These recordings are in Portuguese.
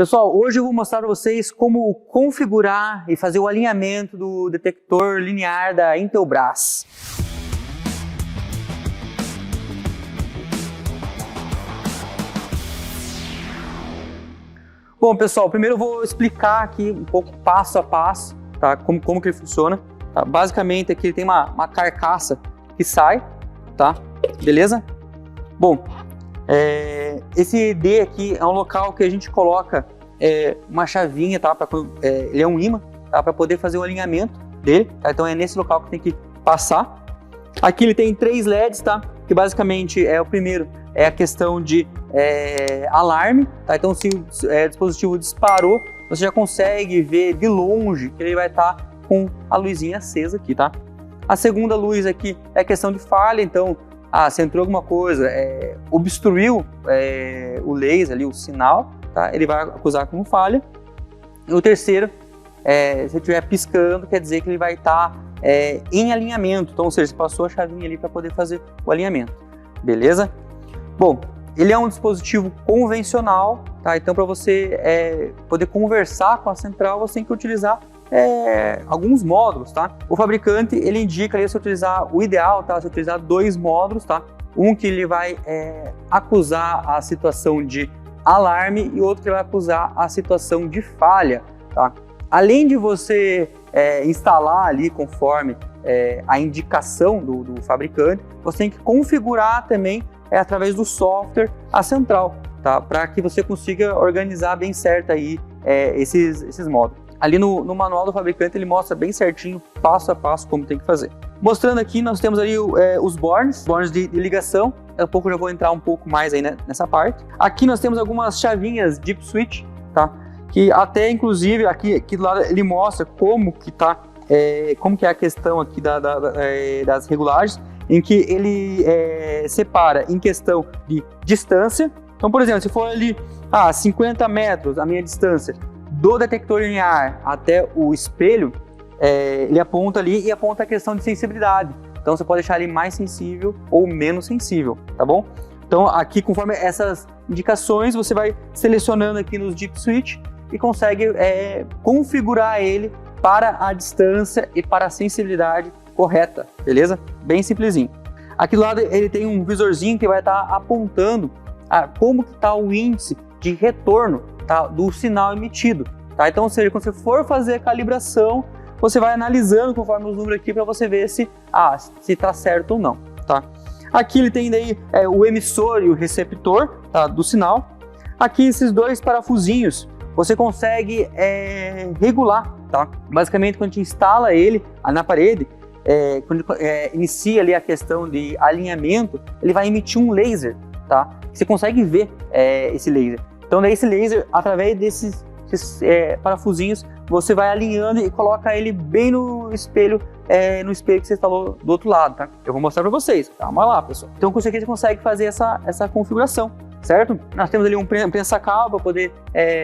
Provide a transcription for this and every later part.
Pessoal, hoje eu vou mostrar para vocês como configurar e fazer o alinhamento do detector linear da Intelbras. Bom, pessoal, primeiro eu vou explicar aqui um pouco passo a passo, tá? Como que ele funciona. Tá? Basicamente aqui ele tem uma carcaça que sai, tá? Beleza? Bom, esse D aqui é um local que a gente coloca uma chavinha, tá? Ele é um ímã, tá? Para poder fazer o alinhamento dele, tá? Então é nesse local que tem que passar. Aqui ele tem 3 LEDs, tá? Que basicamente o primeiro é a questão de alarme, tá? Então se o dispositivo disparou, você já consegue ver de longe que ele vai estar com a luzinha acesa aqui, tá? A segunda luz aqui é a questão de falha, então se entrou alguma coisa, obstruiu o laser ali, o sinal, tá? Ele vai acusar como falha. E o terceiro, se estiver piscando, quer dizer que ele vai estar em alinhamento, então, ou seja, você passou a chavinha ali para poder fazer o alinhamento, beleza? Bom, ele é um dispositivo convencional, tá? Então, para você poder conversar com a central, você tem que utilizar alguns módulos, tá? O fabricante, ele indica ali você utilizar, o ideal, tá? Você utilizar 2 módulos, tá? Um que ele vai acusar a situação de alarme e outro que vai acusar a situação de falha, tá? Além de você instalar ali conforme a indicação do fabricante, você tem que configurar também através do software a central, tá? Para que você consiga organizar bem certo aí esses módulos. Ali no manual do fabricante ele mostra bem certinho, passo a passo, como tem que fazer. Mostrando aqui, nós temos ali os bornes de ligação. Daqui a pouco eu já vou entrar um pouco mais aí nessa parte. Aqui nós temos algumas chavinhas Deep Switch, tá? Que até inclusive aqui do lado ele mostra como que tá, como que é a questão aqui das regulagens, em que ele separa em questão de distância. Então, por exemplo, se for ali 50 metros a minha distância do detector linear até o espelho, ele aponta ali e aponta a questão de sensibilidade. Então você pode deixar ele mais sensível ou menos sensível, tá bom? Então aqui, conforme essas indicações, você vai selecionando aqui nos Deep Switch e consegue configurar ele para a distância e para a sensibilidade correta, beleza? Bem simplesinho. Aqui do lado ele tem um visorzinho que vai estar apontando como que está o índice de retorno, tá, do sinal emitido, tá? Então, ou seja, quando você for fazer a calibração, você vai analisando conforme os números aqui para você ver se está certo ou não, tá? Aqui ele tem daí o emissor e o receptor, tá, do sinal. Aqui esses 2 parafusinhos você consegue regular, tá? Basicamente quando a gente instala ele na parede, quando inicia ali a questão de alinhamento, ele vai emitir um laser, tá? Você consegue ver esse laser. Então, daí esse laser, através desses parafusinhos, você vai alinhando e coloca ele bem no espelho que você instalou do outro lado, tá? Eu vou mostrar para vocês. Calma lá, pessoal. Então, com isso aqui você consegue fazer essa configuração, certo? Nós temos ali um prensa-cabo para poder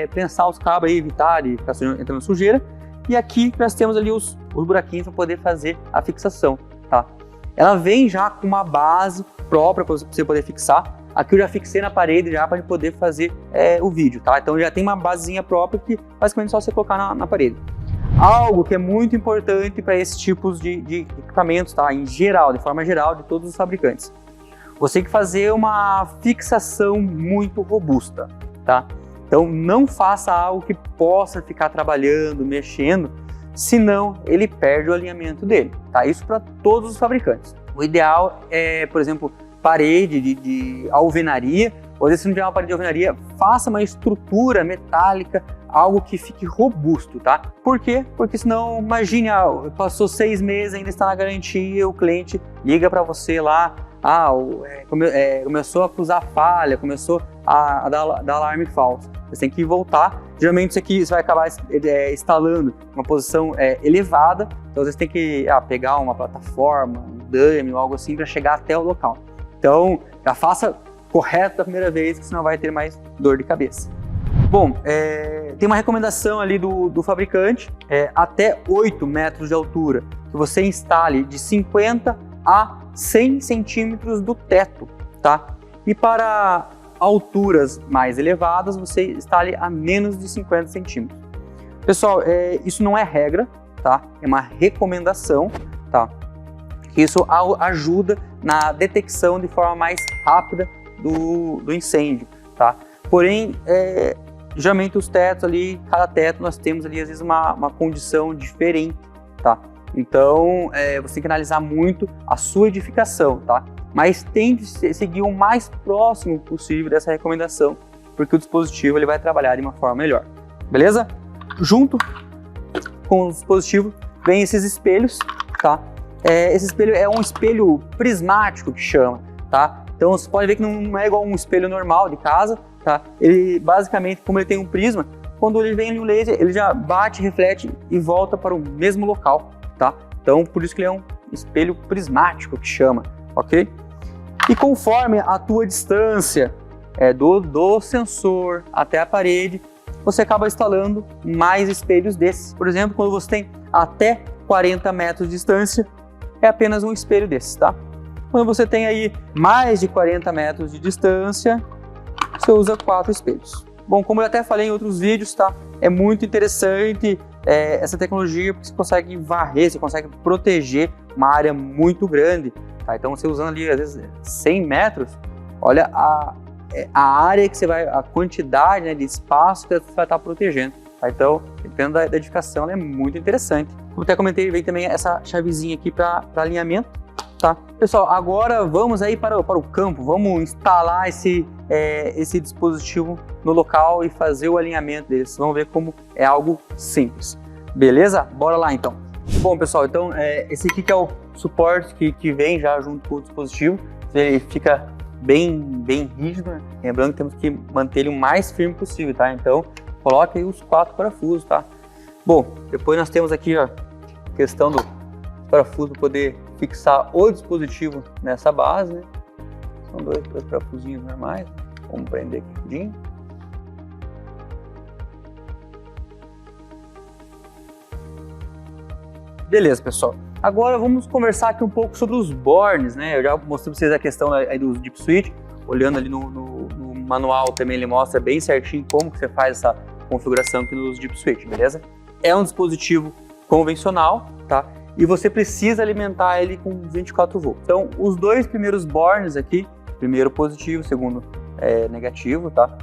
prensar os cabos aí, evitar de ficar entrando sujeira. E aqui nós temos ali os buraquinhos para poder fazer a fixação, tá? Ela vem já com uma base própria para você poder fixar. Aqui eu já fixei na parede já para poder fazer o vídeo, tá? Então já tem uma basezinha própria que basicamente é só você colocar na parede. Algo que é muito importante para esses tipos de equipamentos, tá? Em geral, de forma geral, de todos os fabricantes. Você tem que fazer uma fixação muito robusta, tá? Então não faça algo que possa ficar trabalhando, mexendo, senão ele perde o alinhamento dele, tá? Isso para todos os fabricantes. O ideal é, por exemplo, parede de alvenaria, ou se não tiver uma parede de alvenaria, faça uma estrutura metálica, algo que fique robusto, tá? Por quê? Porque senão, imagine, passou 6 meses, ainda está na garantia, o cliente liga para você lá, começou a cruzar falha, começou a dar alarme falso. Você tem que voltar. Geralmente isso aqui você vai acabar instalando uma posição elevada, então você tem que pegar uma plataforma, um dummy ou algo assim para chegar até o local. Então, já faça correto da primeira vez, que senão vai ter mais dor de cabeça. Bom, tem uma recomendação ali do fabricante, até 8 metros de altura, que você instale de 50 a 100 centímetros do teto, tá? E para alturas mais elevadas, você instale a menos de 50 centímetros. Pessoal, isso não é regra, tá? É uma recomendação, tá? Isso ajuda na detecção de forma mais rápida do incêndio, tá? Porém, geralmente os tetos ali, cada teto nós temos ali às vezes uma condição diferente, tá? Então, você tem que analisar muito a sua edificação, tá? Mas tente seguir o mais próximo possível dessa recomendação, porque o dispositivo ele vai trabalhar de uma forma melhor, beleza? Junto com o dispositivo vem esses espelhos, tá? Esse espelho é um espelho prismático que chama, tá? Então você pode ver que não é igual um espelho normal de casa, tá? Ele basicamente, como ele tem um prisma, quando ele vem em um laser, ele já bate, reflete e volta para o mesmo local, tá? Então por isso que ele é um espelho prismático que chama, ok? E conforme a tua distância do sensor até a parede, você acaba instalando mais espelhos desses. Por exemplo, quando você tem até 40 metros de distância, é apenas um espelho desses, tá? Quando você tem aí mais de 40 metros de distância, você usa 4 espelhos. Bom, como eu até falei em outros vídeos, tá? É muito interessante essa tecnologia, porque você consegue varrer, você consegue proteger uma área muito grande, tá? Então você usando ali às vezes 100 metros, olha a área que você vai, a quantidade, né, de espaço que você vai estar protegendo, tá? Então, dependendo da edificação, ela é muito interessante. Como até comentei, vem também essa chavezinha aqui para alinhamento, tá? Pessoal, agora vamos aí para o campo, vamos instalar esse dispositivo no local e fazer o alinhamento deles. Vamos ver como é algo simples, beleza? Bora lá então. Bom, pessoal, então esse aqui que é o suporte que vem já junto com o dispositivo, ele fica bem rígido, né? Lembrando que temos que manter ele o mais firme possível, tá? Então, coloque aí os 4 parafusos, tá? Bom, depois nós temos aqui a questão do parafuso para poder fixar o dispositivo nessa base, né? São dois parafusinhos normais, vamos prender aqui rapidinho. Beleza, pessoal. Agora vamos conversar aqui um pouco sobre os bornes, né? Eu já mostrei para vocês a questão aí do Deep Switch, olhando ali no manual também ele mostra bem certinho como que você faz essa configuração aqui no Deep Switch, beleza? É um dispositivo convencional, tá? E você precisa alimentar ele com 24 volts. Então, os dois primeiros bornes aqui, primeiro positivo, segundo negativo, tá?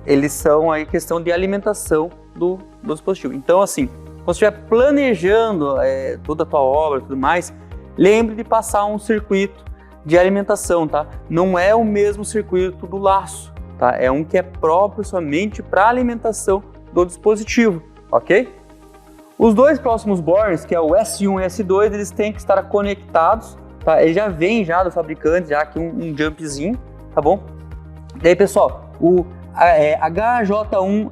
Eles são aí questão de alimentação do dispositivo. Então, assim, quando você estiver planejando toda a tua obra e tudo mais, lembre de passar um circuito de alimentação, tá? Não é o mesmo circuito do laço, tá? É um que é próprio somente para alimentação do dispositivo, ok? Os dois próximos bornes, que é o S1 e S2, eles têm que estar conectados, tá? Ele já vem já do fabricante, já aqui um jumpzinho, tá bom? Daí, pessoal, o HJ1,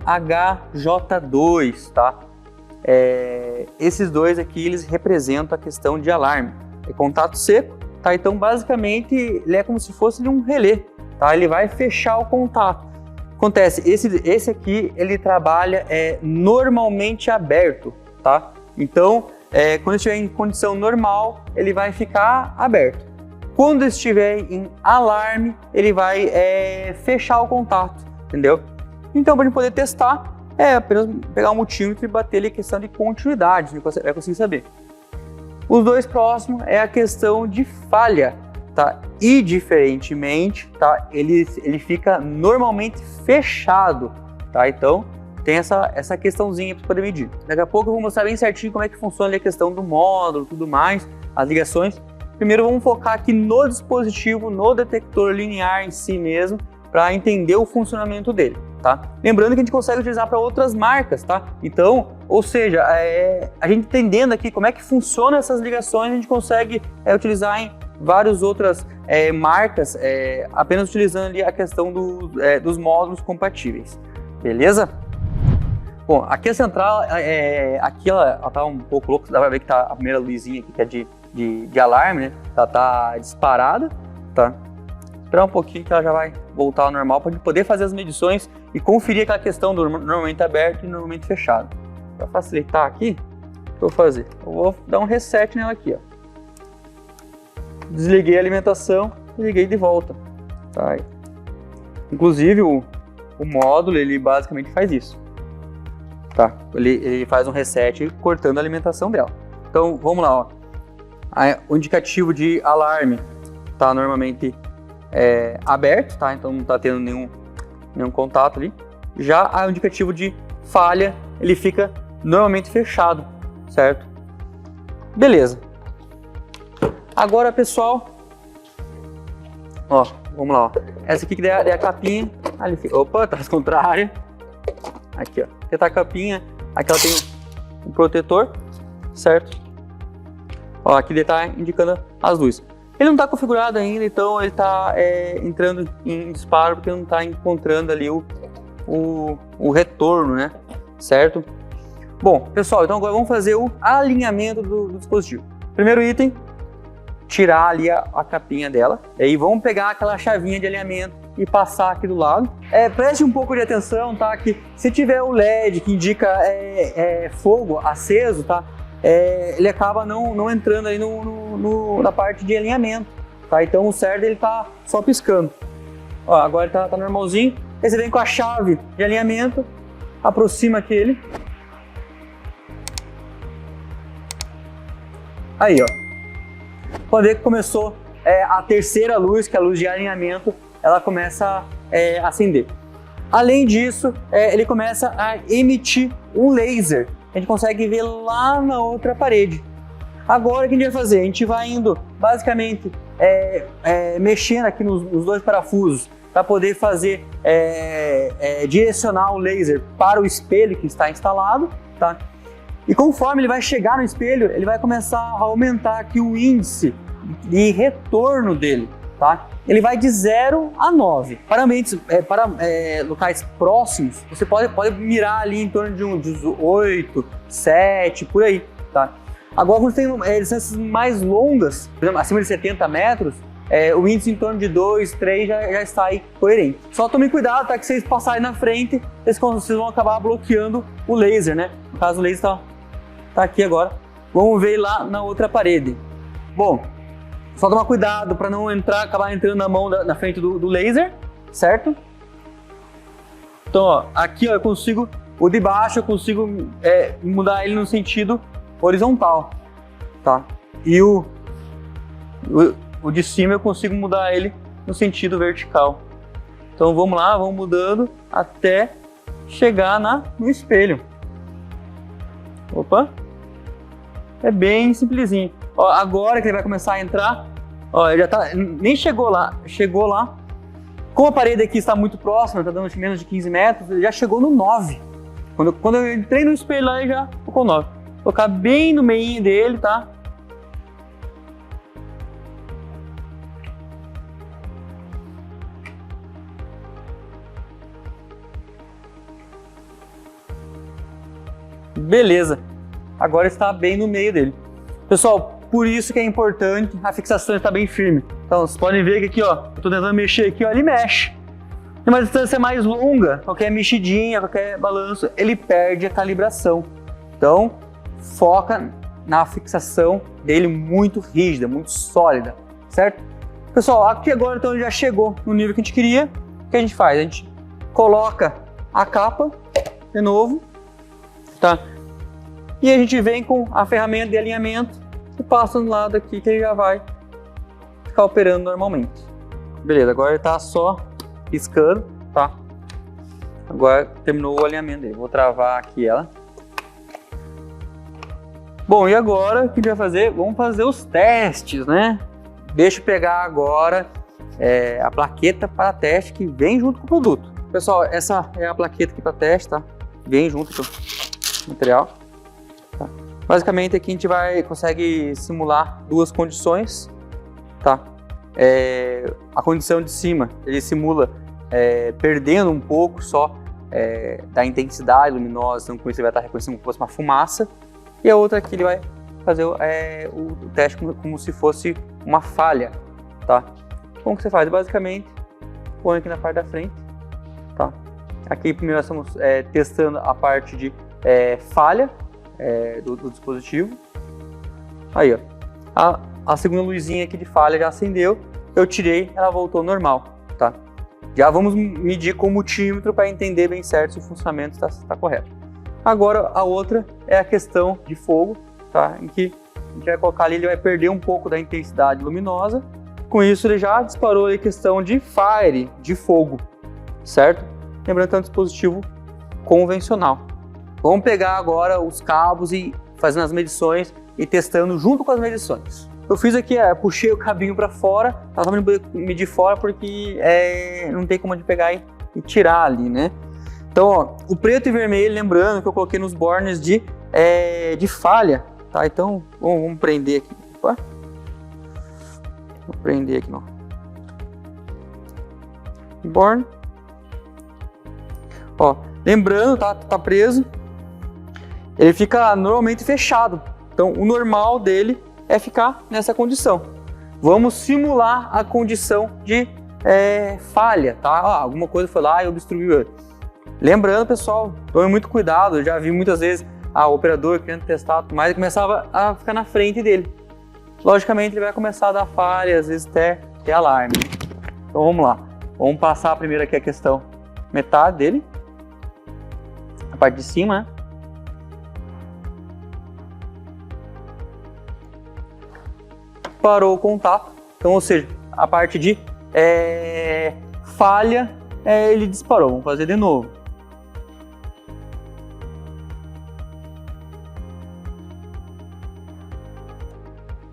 HJ2, tá? Esses dois aqui, eles representam a questão de alarme. É contato seco, tá? Então, basicamente, ele é como se fosse um relé, tá? Ele vai fechar o contato. Acontece, esse aqui, ele trabalha normalmente aberto, tá? Então, quando estiver em condição normal, ele vai ficar aberto. Quando estiver em alarme, ele vai fechar o contato, entendeu? Então, para a gente poder testar, apenas pegar um multímetro e bater ali a questão de continuidade, você vai conseguir saber. Os dois próximos é a questão de falha, tá? E diferentemente, tá? Ele fica normalmente fechado, tá? Então tem essa questãozinha para poder medir. Daqui a pouco eu vou mostrar bem certinho como é que funciona a questão do módulo, tudo mais, as ligações. Primeiro vamos focar aqui no dispositivo, no detector linear em si mesmo, para entender o funcionamento dele, tá? Lembrando que a gente consegue utilizar para outras marcas, tá? Então, ou seja, a gente entendendo aqui como é que funciona essas ligações, a gente consegue utilizar em várias outras marcas, apenas utilizando ali a questão dos módulos compatíveis, beleza? Bom, aqui a central, aqui ela tá um pouco louca, dá pra ver que tá a primeira luzinha aqui que é de alarme, né? Ela tá disparada, tá? Esperar um pouquinho que ela já vai voltar ao normal para poder fazer as medições e conferir aquela questão do normalmente aberto e normalmente fechado. Para facilitar aqui, o que eu vou fazer? Eu vou dar um reset nela aqui, ó. Desliguei a alimentação e liguei de volta. Tá? Inclusive o módulo ele basicamente faz isso. Tá? Ele faz um reset cortando a alimentação dela. Então vamos lá, ó. O indicativo de alarme tá normalmente aberto, tá? Então não tá tendo nenhum contato ali. Já o indicativo de falha ele fica normalmente fechado, certo? Beleza. Agora, pessoal, ó, vamos lá, ó. Essa aqui que é a capinha. Ali, opa, tá ao contrário. Aqui, ó. Aqui tá a capinha. Aqui ela tem um protetor, certo? Ó, aqui ele tá indicando as luzes. Ele não tá configurado ainda, então ele tá entrando em disparo porque não tá encontrando ali o retorno, né? Certo? Bom, pessoal, então agora vamos fazer o alinhamento do dispositivo. Primeiro item, tirar ali a capinha dela. E aí vamos pegar aquela chavinha de alinhamento e passar aqui do lado. Preste um pouco de atenção, tá? Que se tiver o LED que indica fogo aceso, tá? Ele acaba não entrando aí na parte de alinhamento, tá? Então o certo ele tá só piscando. Ó, agora ele tá normalzinho. Aí você vem com a chave de alinhamento, aproxima aquele. Aí, ó. Pode ver que começou a terceira luz, que é a luz de alinhamento, ela começa a acender. Além disso, ele começa a emitir um laser. A gente consegue ver lá na outra parede. Agora o que a gente vai fazer? A gente vai indo, basicamente, mexendo aqui nos dois parafusos para poder fazer, direcionar o laser para o espelho que está instalado, tá? E conforme ele vai chegar no espelho, ele vai começar a aumentar aqui o índice de retorno dele, tá? Ele vai de 0 a 9. Para locais próximos, você pode mirar ali em torno de um 18, 7, por aí, tá? Agora, quando tem distâncias mais longas, por exemplo, acima de 70 metros, o índice em torno de 2, 3 já está aí coerente. Só tome cuidado, tá? Que vocês passarem na frente, vocês vão acabar bloqueando o laser, né? No caso, o laser tá aqui agora. Vamos ver lá na outra parede. Bom, só tomar cuidado para não acabar entrando na mão na frente do laser, certo? Então, ó, aqui ó, eu consigo, o de baixo eu consigo mudar ele no sentido horizontal, tá? E o de cima eu consigo mudar ele no sentido vertical. Então vamos lá, vamos mudando até chegar no espelho. Opa! É bem simplesinho. Ó, agora que ele vai começar a entrar, ó, ele já tá, nem chegou lá. Como a parede aqui está muito próxima, está dando menos de 15 metros, ele já chegou no 9. Quando eu entrei no espelho lá, ele já ficou 9. Vou colocar bem no meio dele, tá? Beleza. Agora está bem no meio dele. Pessoal, por isso que é importante a fixação estar bem firme. Então, vocês podem ver que aqui, ó, eu estou tentando mexer aqui, ó, ele mexe. Tem uma distância mais longa, qualquer mexidinha, qualquer balanço, ele perde a calibração. Então, foca na fixação dele muito rígida, muito sólida, certo? Pessoal, aqui agora então ele já chegou no nível que a gente queria. O que a gente faz? A gente coloca a capa de novo, tá? E a gente vem com a ferramenta de alinhamento e passa no lado aqui que ele já vai ficar operando normalmente. Beleza, agora ele está só piscando, tá? Agora terminou o alinhamento dele. Vou travar aqui ela. Bom, e agora o que a gente vai fazer? Vamos fazer os testes, né? Deixa eu pegar agora a plaqueta para teste que vem junto com o produto. Pessoal, essa é a plaqueta aqui para teste, tá? Vem junto com o material. Tá? Basicamente aqui a gente consegue simular duas condições, tá? A condição de cima, ele simula perdendo um pouco só da intensidade luminosa, então com isso ele vai estar reconhecendo como se fosse uma fumaça. E a outra aqui ele vai fazer o teste como se fosse uma falha, tá? Como que você faz? Basicamente, põe aqui na parte da frente, tá? Aqui primeiro nós estamos testando a parte de falha do dispositivo. Aí, ó, a segunda luzinha aqui de falha já acendeu, eu tirei, ela voltou normal. tá? Já vamos medir com o multímetro para entender bem certo se o funcionamento está correto. Agora, a outra é a questão de fogo, tá? Em que a gente vai colocar ali, ele vai perder um pouco da intensidade luminosa. Com isso, ele já disparou a questão de fire, de fogo, certo? Lembrando que é um dispositivo convencional. Vamos pegar agora os cabos e fazendo as medições e testando junto com as medições. Eu fiz aqui, puxei o cabinho para fora, tá só medir fora porque não tem como de pegar e tirar ali, né? Então, ó, o preto e vermelho, lembrando que eu coloquei nos bornes de falha, tá? Então, vamos prender aqui. Opa. Vou prender aqui, não. Born. Ó, lembrando, tá preso. Ele fica normalmente fechado. Então, o normal dele é ficar nessa condição. Vamos simular a condição de falha, tá? Alguma coisa foi lá e obstruiu. Lembrando, pessoal, tome muito cuidado. Eu já vi muitas vezes o operador querendo testar, mas ele começava a ficar na frente dele. Logicamente, ele vai começar a dar falha, às vezes até alarme. Então, vamos lá. Vamos passar primeiro aqui a questão metade dele. A parte de cima, né? Parou o contato, então, ou seja, a parte de falha, ele disparou. Vamos fazer de novo.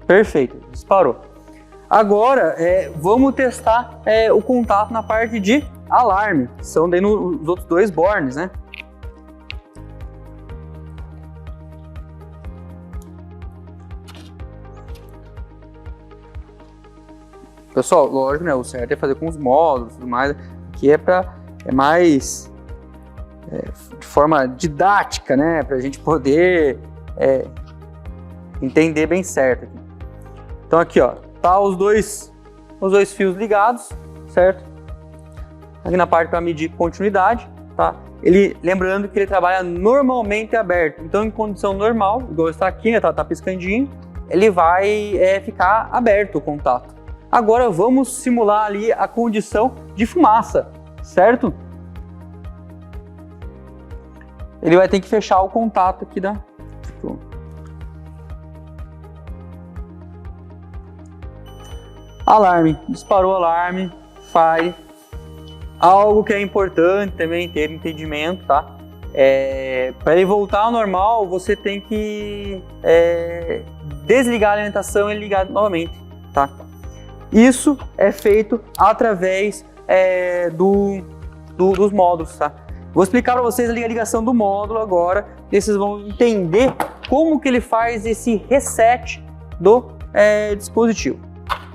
Perfeito, disparou. Agora, vamos testar o contato na parte de alarme, que são daí nos outros dois bornes, né? Pessoal, lógico, né? O certo é fazer com os módulos e tudo mais, que é mais de forma didática, né? Para a gente poder entender bem certo aqui. Então aqui, ó, tá os dois fios ligados, certo? Aqui na parte para medir continuidade, tá? Lembrando que ele trabalha normalmente aberto. Então, em condição normal, igual está aqui, né? Tá piscandinho, ele vai ficar aberto o contato. Agora vamos simular ali a condição de fumaça, certo? Ele vai ter que fechar o contato aqui da... Alarme, disparou o alarme, fire. Algo que é importante também ter entendimento, tá? Para ele voltar ao normal, você tem que desligar a alimentação e ligar novamente, tá? Isso é feito através dos módulos, tá? Vou explicar para vocês a ligação do módulo agora, e vocês vão entender como que ele faz esse reset do dispositivo.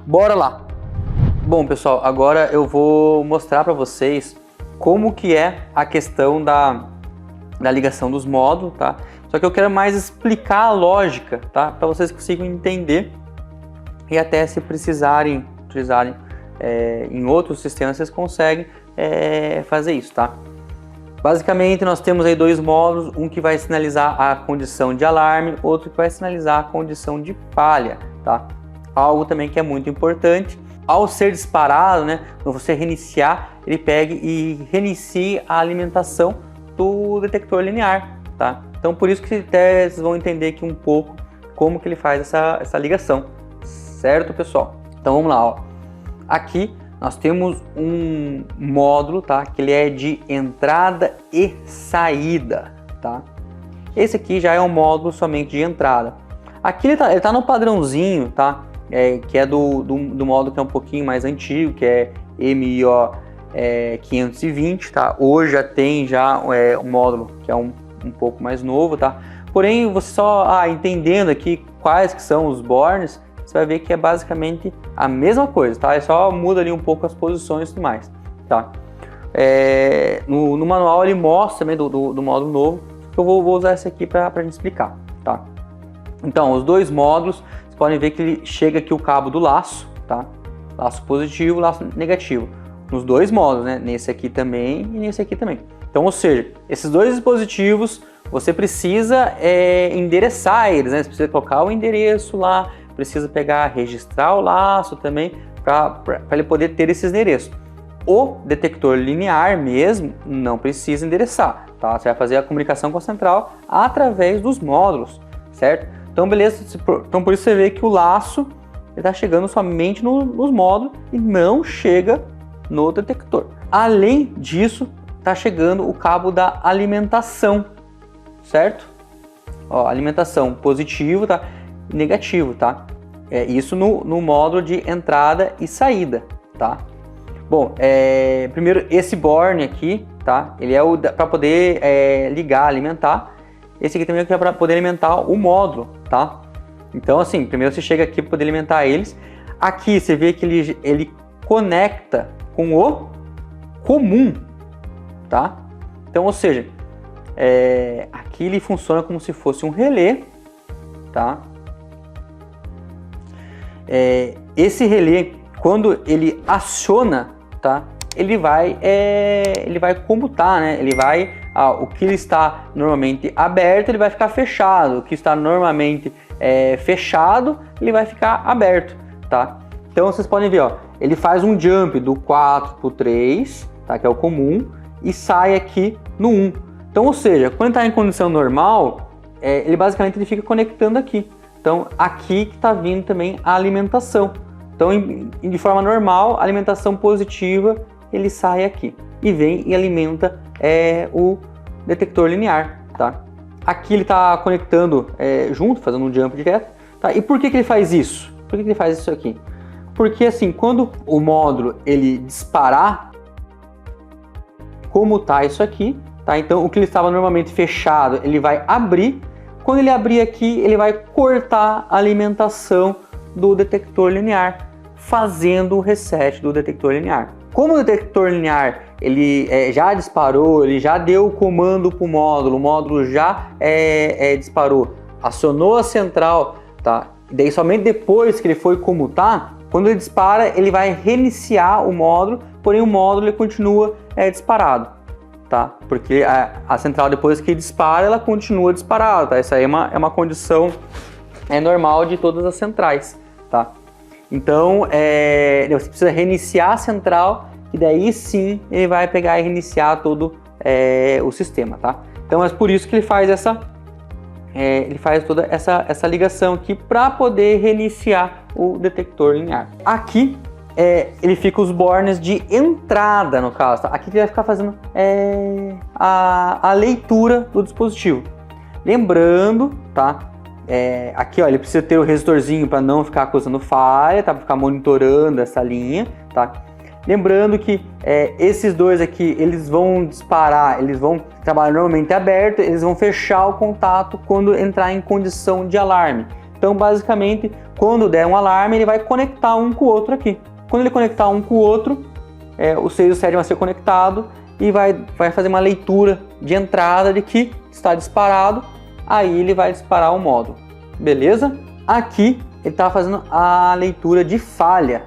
Bora lá! Bom, pessoal, agora eu vou mostrar para vocês como que é a questão da ligação dos módulos, tá? Só que eu quero mais explicar a lógica, tá? Para vocês consigam entender. E até se precisarem utilizarem em outros sistemas, vocês conseguem fazer isso, tá? Basicamente, nós temos aí dois módulos, um que vai sinalizar a condição de alarme, outro que vai sinalizar a condição de falha, tá? Algo também que é muito importante, ao ser disparado, né, quando você reiniciar, ele pega e reinicia a alimentação do detector linear, tá? Então, por isso que até vocês vão entender aqui um pouco como que ele faz essa ligação. Certo, pessoal? Então vamos lá, ó. Aqui nós temos um módulo, tá? Que ele é de entrada e saída, tá? Esse aqui já é um módulo somente de entrada. Aqui ele tá no padrãozinho, tá? Que é do módulo que é um pouquinho mais antigo, que é MIO 520, tá? Hoje já tem um módulo que é um pouco mais novo, tá? Porém, você só entendendo aqui quais que são os bornes, você vai ver que é basicamente a mesma coisa, tá? Só muda ali um pouco as posições e tudo mais, tá? No manual ele mostra também do módulo novo, que eu vou usar esse aqui para a gente explicar, tá? Então, os dois módulos, vocês podem ver que ele chega aqui o cabo do laço, tá? Laço positivo, laço negativo. Nos dois módulos, né? Nesse aqui também e nesse aqui também. Então, ou seja, esses dois dispositivos, você precisa endereçar eles, né? Você precisa colocar o endereço lá, precisa registrar o laço também, para ele poder ter esse endereço. o detector linear mesmo não precisa endereçar, tá? Você vai fazer a comunicação com a central através dos módulos, certo? Então, beleza. Então, por isso você vê que o laço está chegando somente nos módulos e não chega no detector. Além disso, está chegando o cabo da alimentação, certo? Ó, alimentação positivo, tá? E negativo, tá? Isso no módulo de entrada e saída, tá? Bom, primeiro esse borne aqui, tá? Ele é para poder ligar, alimentar. Esse aqui também é para poder alimentar o módulo, tá? Então, assim, primeiro você chega aqui para poder alimentar eles. Aqui você vê que ele conecta com o comum, tá? Então, ou seja, aqui ele funciona como se fosse um relé, tá? Esse relé, quando ele aciona, tá? Ele vai comutar, né? Ele vai, o que está normalmente aberto, ele vai ficar fechado. O que está normalmente fechado, ele vai ficar aberto, tá? Então vocês podem ver, ó, ele faz um jump do 4 para o 3, tá? Que é o comum, e sai aqui no 1. Então, ou seja, quando está em condição normal, ele basicamente fica conectando aqui. Então, aqui que está vindo também a alimentação. Então, de forma normal, alimentação positiva, ele sai aqui e vem e alimenta o detector linear, tá? Aqui ele está conectando junto, fazendo um jump direto, tá? E por que ele faz isso? Por que ele faz isso aqui? Porque assim, quando o módulo ele disparar, como tá isso aqui, tá? Então, o que ele estava normalmente fechado, ele vai abrir. Quando ele abrir aqui, ele vai cortar a alimentação do detector linear, fazendo o reset do detector linear. Como o detector linear ele já disparou, ele já deu o comando para o módulo já disparou, acionou a central, tá? E daí somente depois que ele foi comutar, quando ele dispara, ele vai reiniciar o módulo, porém o módulo ele continua disparado, tá? Porque a central depois que dispara, ela continua disparada, tá? Essa aí é uma condição normal de todas as centrais, tá? Então, você precisa reiniciar a central e daí sim ele vai pegar e reiniciar todo o sistema, tá? Então é por isso que ele faz ele faz toda essa ligação aqui para poder reiniciar o detector linear. Aqui ele fica os bornes de entrada, no caso, tá? Aqui ele vai ficar fazendo a leitura do dispositivo. Lembrando, tá? Aqui, ó, ele precisa ter o resistorzinho para não ficar causando falha, tá? Para ficar monitorando essa linha, tá? Lembrando que esses dois aqui, eles vão disparar, eles vão trabalhar normalmente aberto, eles vão fechar o contato quando entrar em condição de alarme. Então, basicamente, quando der um alarme, ele vai conectar um com o outro aqui. Quando ele conectar um com o outro, o 6 e o 7 vai ser conectado e vai fazer uma leitura de entrada de que está disparado. Aí ele vai disparar o módulo, beleza? Aqui ele está fazendo a leitura de falha,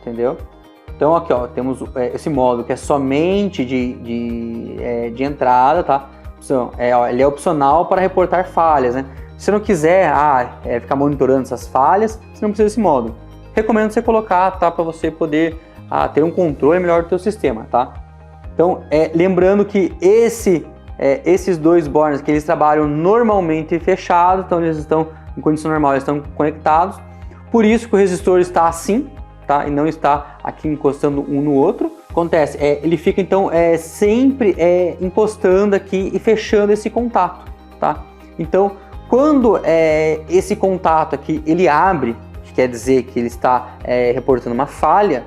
entendeu? Então aqui, ó, temos esse módulo que é somente de entrada, tá? Ele é opcional para reportar falhas, né? Se você não quiser ficar monitorando essas falhas, você não precisa desse módulo. Recomendo você colocar, tá? Para você poder ter um controle melhor do seu sistema, tá? Então, lembrando que esses dois bornes que eles trabalham normalmente fechados, então eles estão em condição normal, eles estão conectados. Por isso que o resistor está assim, tá? E não está aqui encostando um no outro. Acontece, ele fica então sempre encostando aqui e fechando esse contato, tá? Então, quando esse contato aqui ele abre, que quer dizer que ele está reportando uma falha,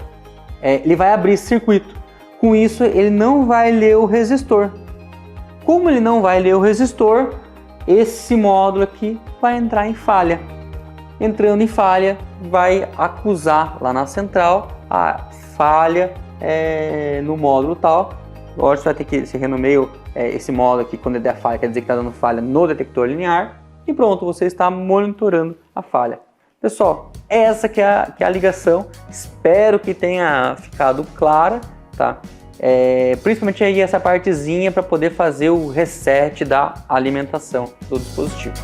ele vai abrir esse circuito. Com isso, ele não vai ler o resistor. Como ele não vai ler o resistor, esse módulo aqui vai entrar em falha. Entrando em falha, vai acusar lá na central a falha no módulo tal. Lógico, vai ter que se renomeia esse módulo aqui, quando ele der falha, quer dizer que está dando falha no detector linear. E pronto, você está monitorando a falha. Pessoal, essa que é a ligação. Espero que tenha ficado clara, tá? Principalmente aí essa partezinha para poder fazer o reset da alimentação do dispositivo.